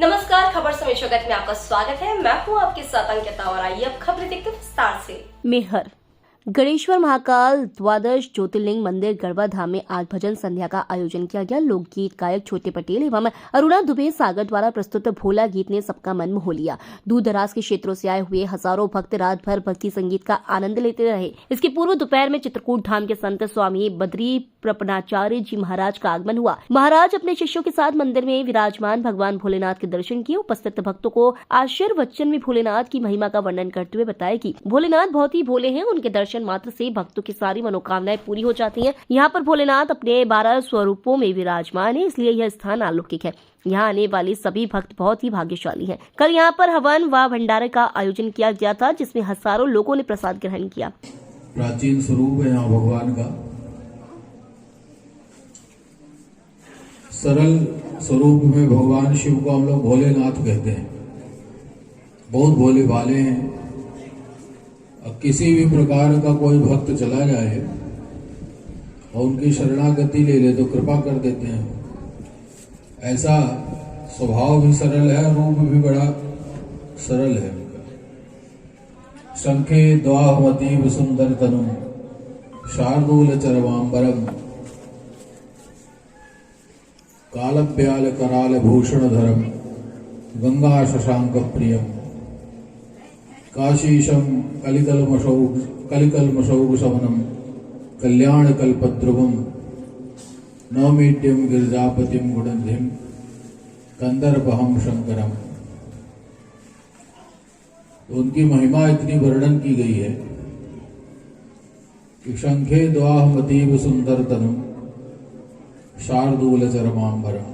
नमस्कार, खबर समय जगत में आपका स्वागत है। मैं हूं आपके साथ अंकिता और आइए अब खबरें देखते हैं विस्तार से। मेहर गणेश्वर महाकाल द्वादश ज्योतिर्लिंग मंदिर गढ़वा धाम में आज भजन संध्या का आयोजन किया गया। लोकगीत गायक छोटे पटेल एवं अरुणा दुबे सागर द्वारा प्रस्तुत भोला गीत ने सबका मन मोह लिया। दूर दराज के क्षेत्रों से आए हुए हजारों भक्त रात भर भक्ति संगीत का आनंद लेते रहे। इसके पूर्व दोपहर में चित्रकूट धाम के संत स्वामी बद्री प्रपनाचार्य जी महाराज का आगमन हुआ। महाराज अपने शिष्यों के साथ मंदिर में विराजमान भगवान भोलेनाथ के दर्शन किए। उपस्थित भक्तों को आशीर्वचन में भोलेनाथ की महिमा का वर्णन करते हुए बताया कि भोलेनाथ बहुत ही भोले हैं। उनके दर्शन मात्र से भक्तों की सारी मनोकामनाएं पूरी हो जाती हैं। यहाँ पर भोलेनाथ अपने 12 स्वरूपों में विराजमान है, इसलिए यह स्थान अलौकिक है। यहाँ आने वाले सभी भक्त बहुत ही भाग्यशाली हैं। कल यहाँ पर हवन व भंडारे का आयोजन किया गया था, जिसमें हजारों लोगों ने प्रसाद ग्रहण किया। प्राचीन स्वरूप है यहाँ भगवान का। सरल स्वरूप में भगवान शिव को हम लोग भोलेनाथ कहते हैं। बहुत भोले भाले हैं। अब किसी भी प्रकार का कोई भक्त चला जाए और उनकी शरणागति ले ले तो कृपा कर देते हैं। ऐसा स्वभाव भी सरल है, रूप भी बड़ा सरल है उनका। शंखे द्वाहवतीव सुंदर तनु शार्दूल चरवांबरम कालव्याल कराल भूषण धरम गंगा शशांक प्रियम काशीशम कलिकलमशौग शवनम कल्याण कल्पद्रुवम नौमीड्यम गिरिजापतिम गुणधिम कंदर्पहम शंकरम। उनकी महिमा इतनी वर्णन की गई है कि शंखे द्वाहमतीव सुंदर तनु शार्दूल चरमांबरम।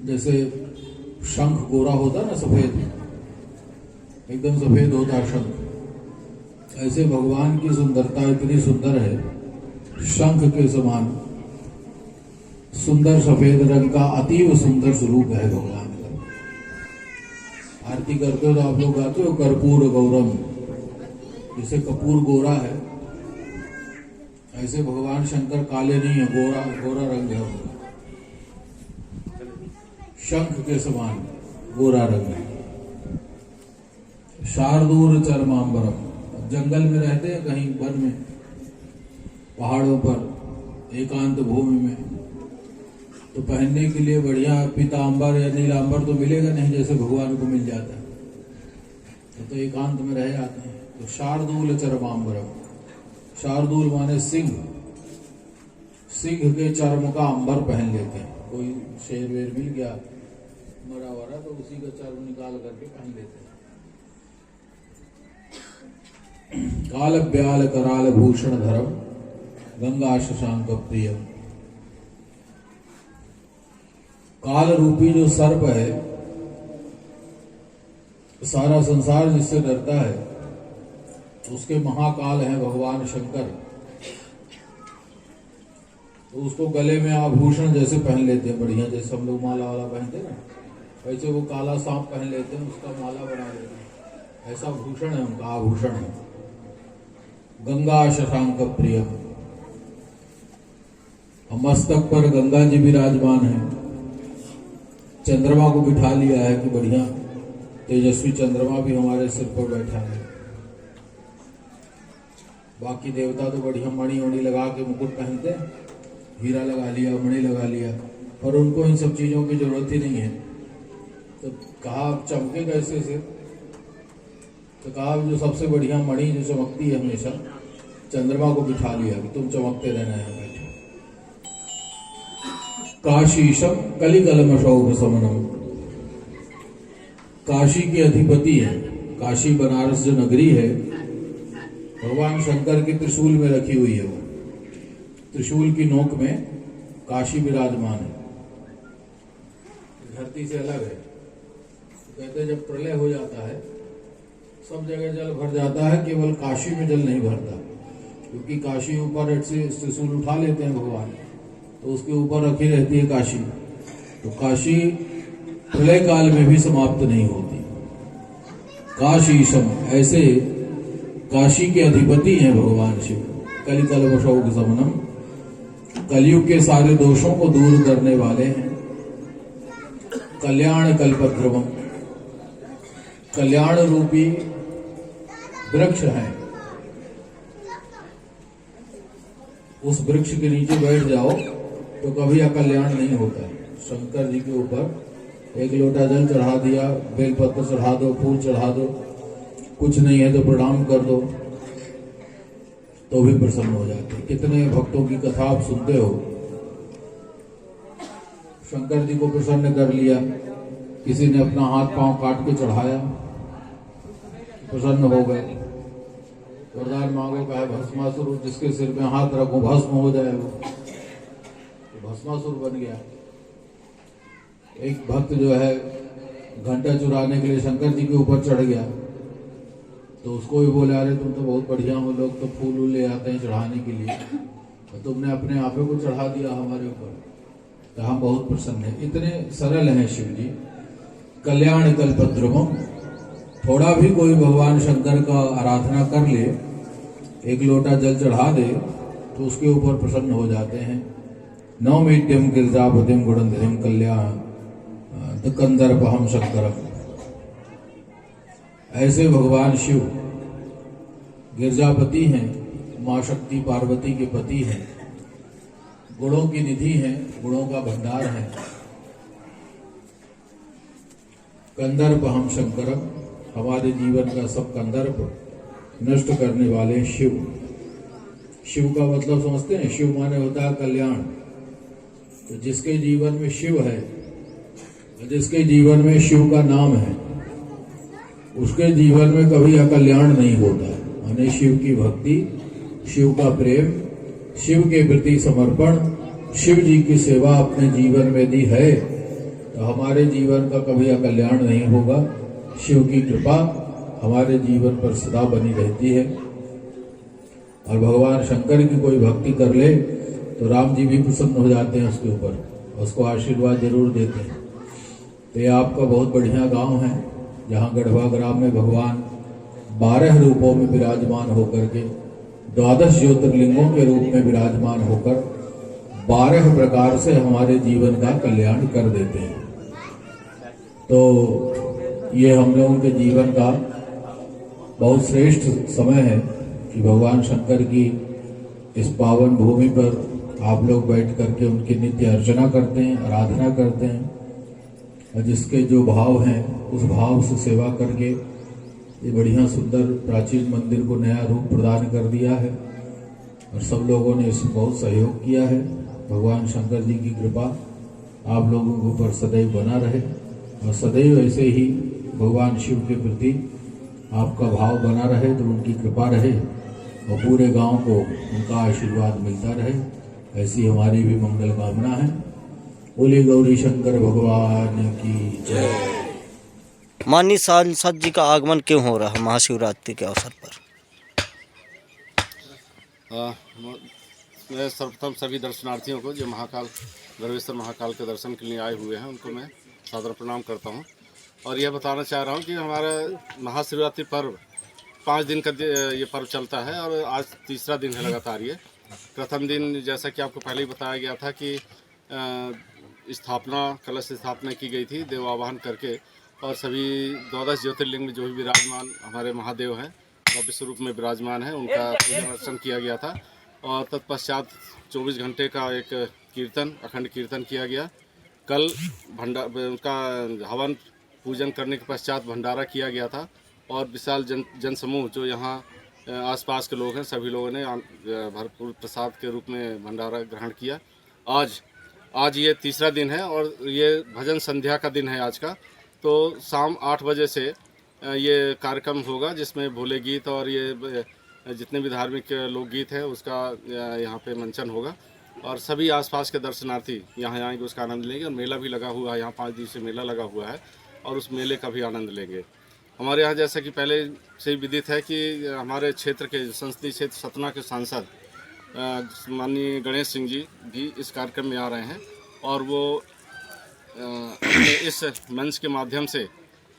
जैसे शंख गोरा होता ना, सफेद, एकदम सफेद होता शंख, ऐसे भगवान की सुंदरता इतनी सुंदर है। शंख के समान सुंदर सफेद रंग का अतीव सुंदर स्वरूप है भगवान का। आरती करते हो तो आप लोग गाते हो कर्पूर गौरम, जैसे कपूर गोरा है ऐसे भगवान शंकर काले नहीं है, गोरा रंग है उनका। शंख के समान गोरा रंग है। शार्दूल चरमांबरम, जंगल में रहते हैं, कहीं वन में, पहाड़ों पर, एकांत भूमि में, तो पहनने के लिए बढ़िया पीतांबर या नीलांबर तो मिलेगा नहीं, जैसे भगवान को मिल जाता है तो एकांत में रह जाते हैं। तो शार्दूल चरमांबरम, शार्दूल माने सिंह, सिंह के चर्म का अंबर पहन लेते हैं। कोई शेर वेर मिल गया मरा वरा तो उसी का चर्म निकाल करके पहन लेते हैं। काल ब्याल कराल भूषण धरम गंगा शशांक प्रियम। काल रूपी जो सर्प है, सारा संसार जिससे डरता है, उसके महाकाल हैं भगवान शंकर। तो उसको गले में आभूषण जैसे पहन लेते हैं बढ़िया, जैसे हम लोग माला वाला पहनते हैं ना, वैसे वो काला सांप पहन लेते हैं, उसका माला बना लेते हैं। ऐसा भूषण है उनका, आभूषण है। गंगा शशांक प्रियम, मस्तक पर गंगा जी विराजमान है। चंद्रमा को बिठा लिया है कि बढ़िया तेजस्वी चंद्रमा भी हमारे सिर पर बैठा है। बाकी देवता तो बढ़िया मणि वणि लगा के मुकुट पहनते हैं, हीरा लगा लिया, मणि लगा लिया, पर उनको इन सब चीजों की जरूरत ही नहीं है। तो कहा चमके कैसे से, तो कहा जो सबसे बढ़िया मणि जो चमकती है हमेशा, चंद्रमा को बिठा लिया कि तुम चमकते रहना है बैठे। काशीशम कलिकलमशौघ समनम, काशी के अधिपति है। काशी बनारस जो नगरी है, भगवान शंकर की त्रिशूल में रखी हुई है। वो त्रिशूल की नोक में काशी विराजमान है, धरती से अलग है। कहते हैं जब प्रलय हो जाता है सब जगह जल भर जाता है, केवल काशी में जल नहीं भरता, क्योंकि काशी ऊपर से त्रिशूल उठा लेते हैं भगवान, तो उसके ऊपर रखी रहती है काशी। तो काशी प्रलय काल में भी समाप्त नहीं होती। काशीशम, ऐसे काशी के अधिपति हैं भगवान शिव। कलिकलमशौघ समनम, कलयुग के सारे दोषों को दूर करने वाले हैं। कल्याण कल्पद्रुमम, कल्याण रूपी वृक्ष है। उस वृक्ष के नीचे बैठ जाओ तो कभी अकल्याण नहीं होता है। शंकर जी के ऊपर एक लोटा जल चढ़ा दिया, बेलपत्र चढ़ा दो, फूल चढ़ा दो, कुछ नहीं है तो प्रणाम कर दो, तो भी प्रसन्न हो जाते। कितने भक्तों की कथा आप सुनते हो, शंकर जी को प्रसन्न कर लिया, किसी ने अपना हाथ पांव काट के चढ़ाया, प्रसन्न हो गए। वरदान मांगो, कहा भस्मासुर, जिसके सिर में हाथ रखो भस्म हो जाए, वो तो भस्मासुर बन गया। एक भक्त जो है घंटा चुराने के लिए शंकर जी के ऊपर चढ़ गया, तो उसको भी बोले, अरे तुम तो बहुत बढ़िया हो, लोग तो फूल ले आते हैं चढ़ाने के लिए, तो तुमने अपने आपे को चढ़ा दिया हमारे ऊपर, तो हम बहुत प्रसन्न हैं। इतने सरल हैं शिव जी। कल्याण कल्पद्रुमम, थोड़ा भी कोई भगवान शंकर का आराधना कर ले, एक लोटा जल चढ़ा दे, तो उसके ऊपर प्रसन्न हो जाते हैं। नवमीड्यम गिरजापतिम गुणधरिम कल्याण कंदर्पहम शंकरम, ऐसे भगवान शिव गिरजापति हैं, माँ शक्ति पार्वती के पति हैं, गुणों की निधि हैं, गुणों का भंडार है। कंदर्पहम शंकरम, हमारे जीवन का सब कंदर्प नष्ट करने वाले शिव। शिव का मतलब समझते हैं, शिव माने होता है कल्याण। तो जिसके जीवन में शिव है, जिसके जीवन में शिव का नाम है, उसके जीवन में कभी अकल्याण नहीं होता है। माने शिव की भक्ति, शिव का प्रेम, शिव के प्रति समर्पण, शिव जी की सेवा अपने जीवन में दी है, तो हमारे जीवन का कभी अकल्याण नहीं होगा। शिव की कृपा हमारे जीवन पर सदा बनी रहती है। और भगवान शंकर की कोई भक्ति कर ले तो राम जी भी प्रसन्न हो जाते हैं उसके ऊपर, उसको आशीर्वाद जरूर देते हैं। तो ये आपका बहुत बढ़िया गांव है, जहाँ गढ़वा ग्राम में भगवान 12 रूपों में विराजमान होकर के, 12 ज्योतिर्लिंगों के रूप में विराजमान होकर 12 प्रकार से हमारे जीवन का कल्याण कर देते हैं। तो ये हम लोगों के जीवन का बहुत श्रेष्ठ समय है कि भगवान शंकर की इस पावन भूमि पर आप लोग बैठ करके उनकी नित्य अर्चना करते हैं, आराधना करते हैं, और जिसके जो भाव हैं उस भाव से सेवा करके ये बढ़िया सुंदर प्राचीन मंदिर को नया रूप प्रदान कर दिया है। और सब लोगों ने इसमें बहुत सहयोग किया है। भगवान शंकर जी की कृपा आप लोगों के ऊपर सदैव बना रहे, और सदैव ऐसे ही भगवान शिव के प्रति आपका भाव बना रहे, तो उनकी कृपा रहे और पूरे गांव को उनका आशीर्वाद मिलता रहे, ऐसी हमारी भी मंगल कामना है। बोले गौरी शंकर भगवान की जय। माननीय सांसद जी का आगमन क्यों हो रहा है महाशिवरात्रि के अवसर पर? मैं सर्वप्रथम सभी दर्शनार्थियों को जो महाकाल गर्वेश्वर महाकाल के दर्शन के लिए आए हुए हैं उनको मैं सादर प्रणाम करता हूं। और यह बताना चाह रहा हूं कि हमारा महाशिवरात्रि पर्व 5 दिन का ये पर्व चलता है, और आज तीसरा दिन है लगातार। ये प्रथम दिन जैसा कि आपको पहले ही बताया गया था कि कलश स्थापना की गई थी देवावाहन करके, और सभी 12 ज्योतिर्लिंग में जो भी विराजमान हमारे महादेव हैं, भव्य स्वरूप में विराजमान है, उनका पूजन अर्चन किया गया था। और तत्पश्चात 24 घंटे का एक कीर्तन, अखंड कीर्तन किया गया। कल उनका हवन पूजन करने के पश्चात भंडारा किया गया था, और विशाल जन समूह जो यहाँ आसपास के लोग हैं सभी लोगों ने भरपूर प्रसाद के रूप में भंडारा ग्रहण किया। आज ये तीसरा दिन है और ये भजन संध्या का दिन है आज का। तो शाम 8 बजे से ये कार्यक्रम होगा, जिसमें भोले गीत और ये जितने भी धार्मिक लोकगीत है उसका यहाँ पे मंचन होगा, और सभी आसपास के दर्शनार्थी यहाँ आएंगे, उसका आनंद लेंगे। और मेला भी लगा हुआ है, यहाँ 5 दिवसीय मेला लगा हुआ है, और उस मेले का भी आनंद लेंगे। हमारे यहाँ जैसा कि पहले से ही विदित है कि हमारे क्षेत्र के संसदीय क्षेत्र सतना के सांसद माननीय गणेश सिंह जी भी इस कार्यक्रम में आ रहे हैं, और वो इस मंच के माध्यम से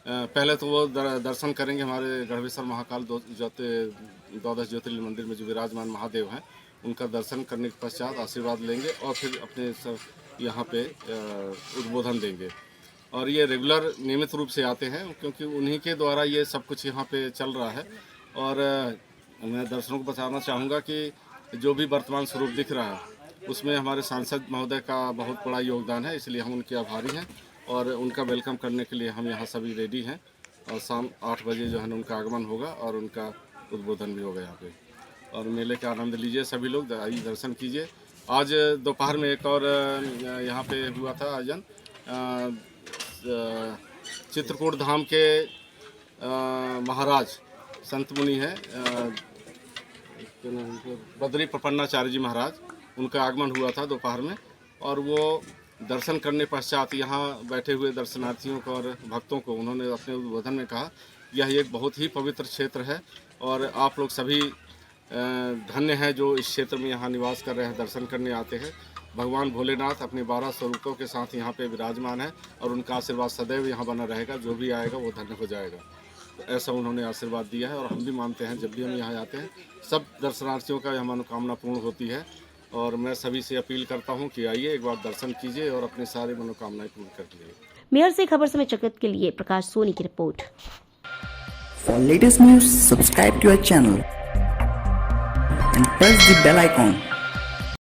पहले तो वो दर्शन करेंगे हमारे गढ़वेश्वर महाकाल 12 ज्योतिर्लिंग मंदिर में जो विराजमान महादेव हैं, उनका दर्शन करने के पश्चात आशीर्वाद लेंगे, और फिर अपने यहाँ पे उद्बोधन देंगे। और ये रेगुलर नियमित रूप से आते हैं, क्योंकि उन्हीं के द्वारा ये सब कुछ यहाँ पे चल रहा है। और मैं दर्शकों को बताना चाहूँगा कि जो भी वर्तमान स्वरूप दिख रहा है उसमें हमारे सांसद महोदय का बहुत बड़ा योगदान है, इसलिए हम उनके आभारी हैं और उनका वेलकम करने के लिए हम यहाँ सभी रेडी हैं। और शाम 8 बजे जो है ना उनका आगमन होगा और उनका उद्बोधन भी होगा यहाँ पे। और मेले का आनंद लीजिए सभी लोग, आइए दर्शन कीजिए। आज दोपहर में एक और यहाँ पे हुआ था आयोजन, चित्रकूट धाम के महाराज संत मुनि हैं, बद्री प्रपन्नाचार्य जी महाराज, उनका आगमन हुआ था दोपहर में। और वो दर्शन करने पश्चात यहाँ बैठे हुए दर्शनार्थियों को और भक्तों को उन्होंने अपने उद्बोधन में कहा, यह एक बहुत ही पवित्र क्षेत्र है और आप लोग सभी धन्य हैं जो इस क्षेत्र में यहाँ निवास कर रहे हैं, दर्शन करने आते हैं। भगवान भोलेनाथ अपने 12 स्वरूपों के साथ यहाँ पे विराजमान है और उनका आशीर्वाद सदैव यहाँ बना रहेगा, जो भी आएगा वो धन्य हो जाएगा। तो ऐसा उन्होंने आशीर्वाद दिया है और हम भी मानते हैं जब भी हम यहाँ आते हैं सब दर्शनार्थियों का यह मनोकामना पूर्ण होती है। और मैं सभी से अपील करता हूँ कि आइए एक बार दर्शन कीजिए और अपनी सारी मनोकामनाएं पूर्ण कर लीजिए। मेयर से खबर समय जगत के लिए प्रकाश सोनी की report. For latest news, subscribe to our channel and press the bell icon.